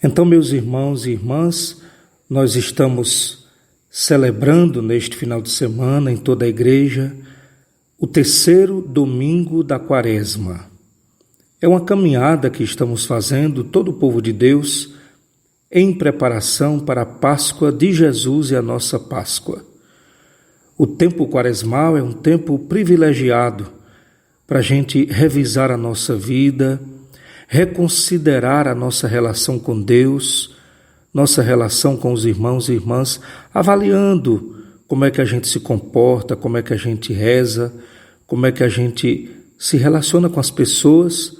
Então, meus irmãos e irmãs, nós estamos celebrando neste final de semana em toda a igreja o terceiro domingo da Quaresma. É uma caminhada que estamos fazendo, todo o povo de Deus, em preparação para a Páscoa de Jesus e a nossa Páscoa. O tempo quaresmal é um tempo privilegiado para a gente revisar a nossa vida, reconsiderar a nossa relação com Deus, nossa relação com os irmãos e irmãs, avaliando como é que a gente se comporta, como é que a gente reza, como é que a gente se relaciona com as pessoas,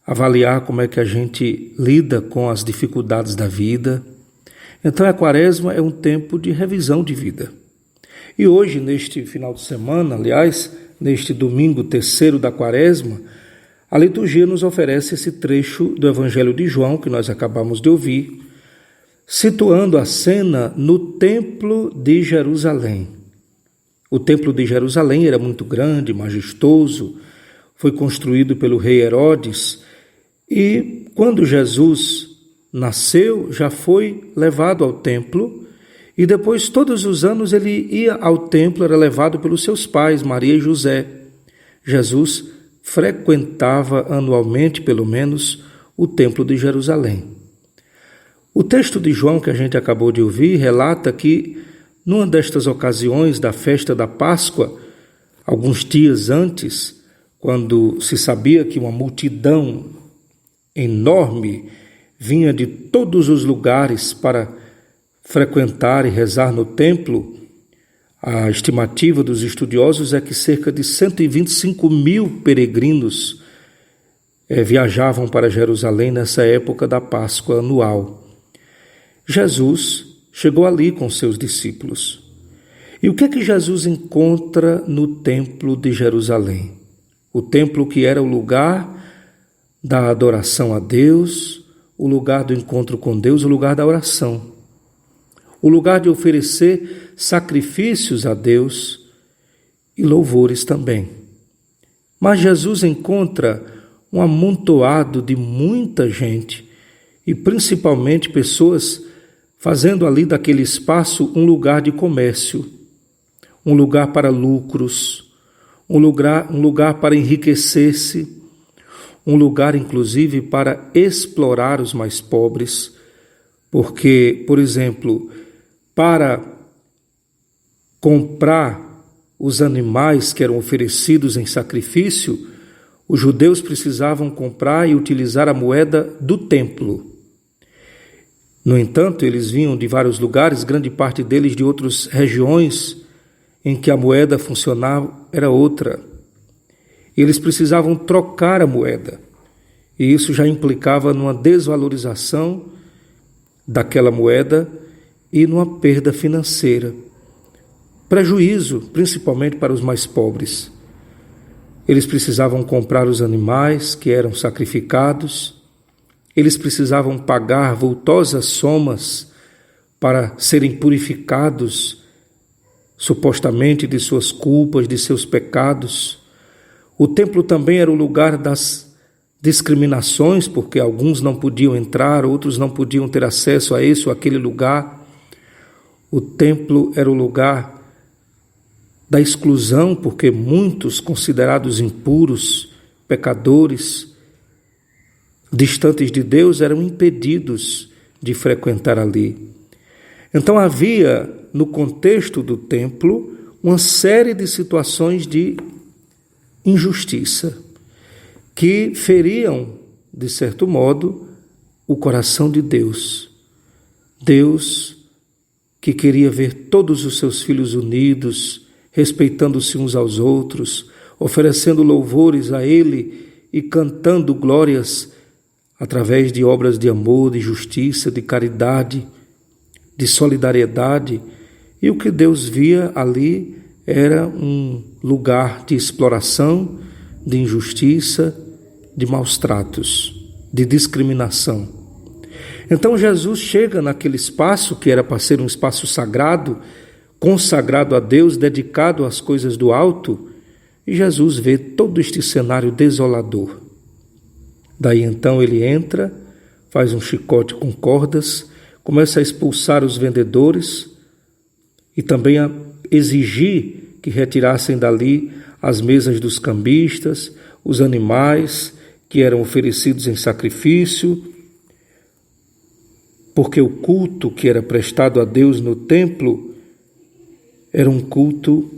avaliar como é que a gente lida com as dificuldades da vida. Então a Quaresma é um tempo de revisão de vida. E hoje, neste final de semana, aliás, neste domingo terceiro da Quaresma, a liturgia nos oferece esse trecho do Evangelho de João, que nós acabamos de ouvir, situando a cena no Templo de Jerusalém. O Templo de Jerusalém era muito grande, majestoso, foi construído pelo rei Herodes, e quando Jesus nasceu, já foi levado ao templo, e depois, todos os anos, ele ia ao templo, era levado pelos seus pais, Maria e José. Jesus frequentava anualmente, pelo menos, o Templo de Jerusalém. O texto de João que a gente acabou de ouvir relata que, numa destas ocasiões da festa da Páscoa, alguns dias antes, quando se sabia que uma multidão enorme vinha de todos os lugares para frequentar e rezar no templo, a estimativa dos estudiosos é que cerca de 125 mil peregrinos viajavam para Jerusalém nessa época da Páscoa anual. Jesus chegou ali com seus discípulos. E o que é que Jesus encontra no Templo de Jerusalém? O templo que era o lugar da adoração a Deus, o lugar do encontro com Deus, o lugar da oração. O lugar de oferecer sacrifícios a Deus e louvores também. Mas Jesus encontra um amontoado de muita gente e principalmente pessoas fazendo ali daquele espaço um lugar de comércio, um lugar para lucros, um lugar para enriquecer-se, um lugar inclusive para explorar os mais pobres, porque, por exemplo, para comprar os animais que eram oferecidos em sacrifício, os judeus precisavam comprar e utilizar a moeda do templo. No entanto, eles vinham de vários lugares, grande parte deles de outras regiões em que a moeda funcionava era outra. Eles precisavam trocar a moeda, e isso já implicava numa desvalorização daquela moeda e numa perda financeira. Prejuízo, principalmente para os mais pobres. Eles precisavam comprar os animais que eram sacrificados, eles precisavam pagar vultosas somas para serem purificados, supostamente, de suas culpas, de seus pecados. O templo também era o lugar das discriminações, porque alguns não podiam entrar, outros não podiam ter acesso a esse ou aquele lugar. O templo era o lugar da exclusão, porque muitos considerados impuros, pecadores, distantes de Deus, eram impedidos de frequentar ali. Então havia, no contexto do templo, uma série de situações de injustiça que feriam, de certo modo, o coração de Deus. Deus que queria ver todos os seus filhos unidos, respeitando-se uns aos outros, oferecendo louvores a Ele e cantando glórias através de obras de amor, de justiça, de caridade, de solidariedade. E o que Deus via ali era um lugar de exploração, de injustiça, de maus tratos, de discriminação. Então Jesus chega naquele espaço que era para ser um espaço sagrado, consagrado a Deus, dedicado às coisas do alto, e Jesus vê todo este cenário desolador. Daí então ele entra faz um chicote com cordas, começa a expulsar os vendedores e também a exigir que retirassem dali as mesas dos cambistas, os animais que eram oferecidos em sacrifício, porque o culto que era prestado a Deus no templo era um culto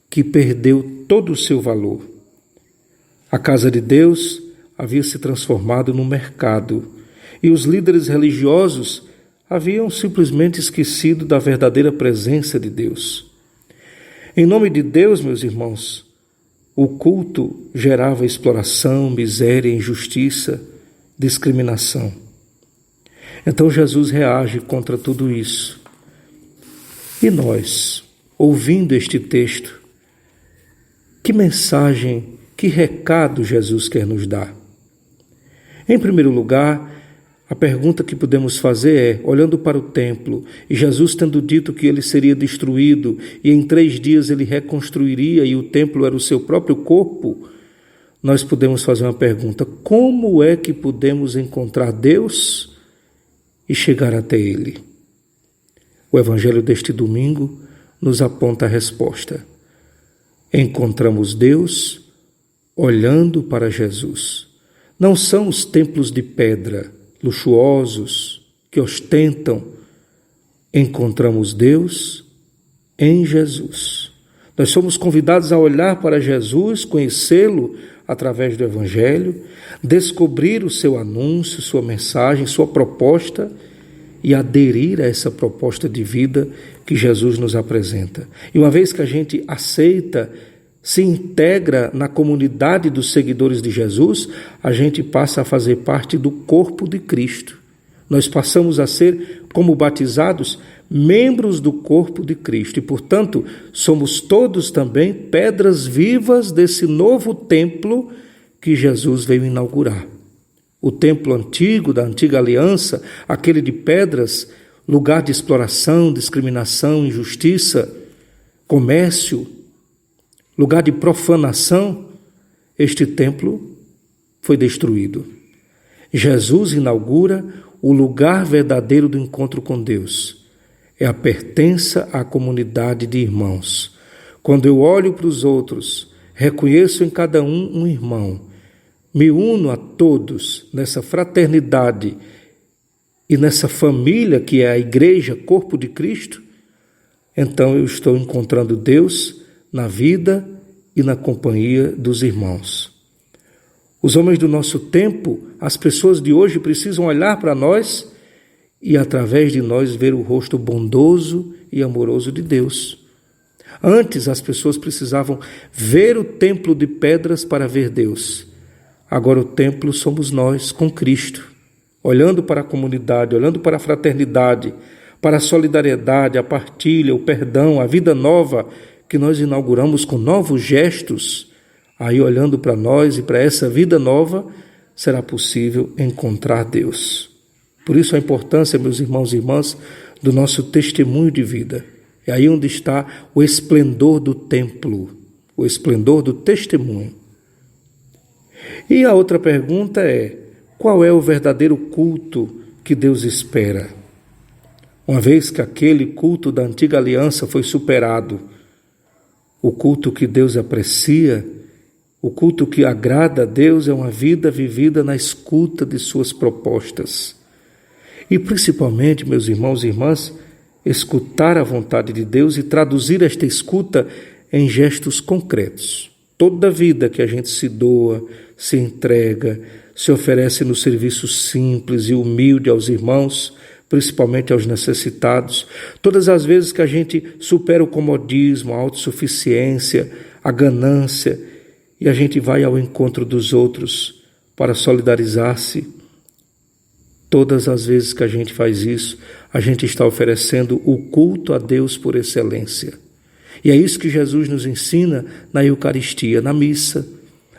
que perdeu todo o seu valor. A casa de Deus havia se transformado num mercado e os líderes religiosos haviam simplesmente esquecido da verdadeira presença de Deus. Em nome de Deus, meus irmãos, o culto gerava exploração, miséria, injustiça, discriminação. Então Jesus reage contra tudo isso. E nós, ouvindo este texto, que mensagem, que recado Jesus quer nos dar? Em primeiro lugar, a pergunta que podemos fazer é, olhando para o templo, e Jesus tendo dito que ele seria destruído e em 3 dias ele reconstruiria e o templo era o seu próprio corpo, nós podemos fazer uma pergunta: como é que podemos encontrar Deus e chegar até Ele? O Evangelho deste domingo nos aponta a resposta. Encontramos Deus olhando para Jesus. Não são os templos de pedra, luxuosos, que ostentam. Encontramos Deus em Jesus. Nós somos convidados a olhar para Jesus, conhecê-lo através do Evangelho, descobrir o seu anúncio, sua mensagem, sua proposta e aderir a essa proposta de vida que Jesus nos apresenta. E uma vez que a gente aceita, se integra na comunidade dos seguidores de Jesus, a gente passa a fazer parte do corpo de Cristo. Nós passamos a ser, como batizados, membros do corpo de Cristo e, portanto, somos todos também pedras vivas desse novo templo que Jesus veio inaugurar. O templo antigo, da antiga aliança, aquele de pedras, lugar de exploração, discriminação, injustiça, comércio, lugar de profanação, este templo foi destruído. Jesus inaugura o lugar verdadeiro do encontro com Deus. É a pertença à comunidade de irmãos. Quando eu olho para os outros, reconheço em cada um irmão, me uno a todos nessa fraternidade e nessa família que é a igreja, corpo de Cristo, então eu estou encontrando Deus na vida e na companhia dos irmãos. Os homens do nosso tempo, as pessoas de hoje precisam olhar para nós e através de nós ver o rosto bondoso e amoroso de Deus. Antes as pessoas precisavam ver o templo de pedras para ver Deus. Agora o templo somos nós com Cristo, olhando para a comunidade, olhando para a fraternidade, para a solidariedade, a partilha, o perdão, a vida nova que nós inauguramos com novos gestos. Aí olhando para nós e para essa vida nova, será possível encontrar Deus. Por isso a importância, meus irmãos e irmãs, do nosso testemunho de vida. É aí onde está o esplendor do templo, o esplendor do testemunho. E a outra pergunta é: qual é o verdadeiro culto que Deus espera? Uma vez que aquele culto da antiga aliança foi superado, o culto que Deus aprecia, o culto que agrada a Deus é uma vida vivida na escuta de suas propostas. E principalmente, meus irmãos e irmãs, escutar a vontade de Deus e traduzir esta escuta em gestos concretos. Toda vida que a gente se doa, se entrega, se oferece no serviço simples e humilde aos irmãos, principalmente aos necessitados, todas as vezes que a gente supera o comodismo, a autossuficiência, a ganância, e a gente vai ao encontro dos outros para solidarizar-se, todas as vezes que a gente faz isso, a gente está oferecendo o culto a Deus por excelência. E é isso que Jesus nos ensina na Eucaristia, na missa.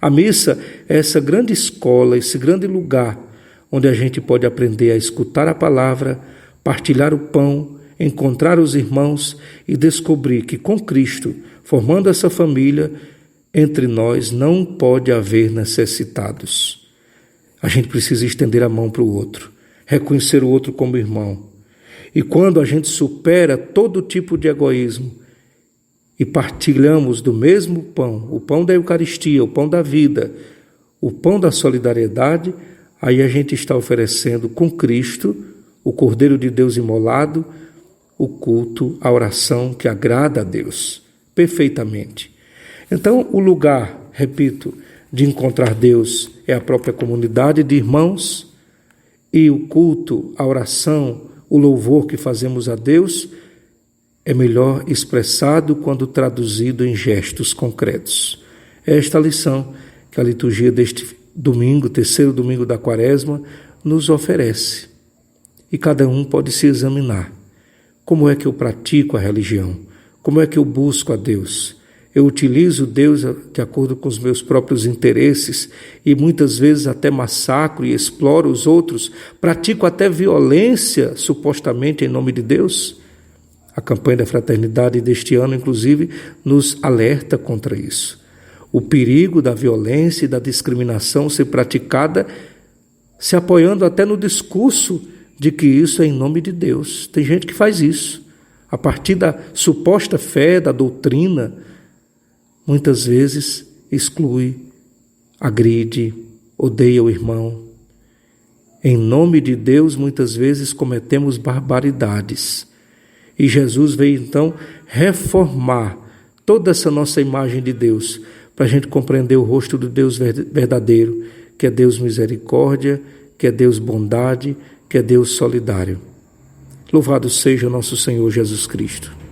A missa é essa grande escola, esse grande lugar onde a gente pode aprender a escutar a palavra, partilhar o pão, encontrar os irmãos e descobrir que com Cristo, formando essa família, entre nós não pode haver necessitados. A gente precisa estender a mão para o outro, reconhecer o outro como irmão. E quando a gente supera todo tipo de egoísmo e partilhamos do mesmo pão, o pão da Eucaristia, o pão da vida, o pão da solidariedade, aí a gente está oferecendo com Cristo, o Cordeiro de Deus imolado, o culto, a oração que agrada a Deus perfeitamente. Então, o lugar, repito, de encontrar Deus é a própria comunidade de irmãos, e o culto, a oração, o louvor que fazemos a Deus é melhor expressado quando traduzido em gestos concretos. É esta lição que a liturgia deste domingo, terceiro domingo da Quaresma, nos oferece. E cada um pode se examinar. Como é que eu pratico a religião? Como é que eu busco a Deus? Eu utilizo Deus de acordo com os meus próprios interesses e muitas vezes até massacro e exploro os outros, pratico até violência, supostamente em nome de Deus? A campanha da fraternidade deste ano, inclusive, nos alerta contra isso. O perigo da violência e da discriminação ser praticada se apoiando até no discurso de que isso é em nome de Deus. Tem gente que faz isso. A partir da suposta fé, da doutrina, muitas vezes exclui, agride, odeia o irmão. Em nome de Deus, muitas vezes cometemos barbaridades. E Jesus veio então reformar toda essa nossa imagem de Deus, para a gente compreender o rosto do Deus verdadeiro, que é Deus misericórdia, que é Deus bondade, que é Deus solidário. Louvado seja nosso Senhor Jesus Cristo.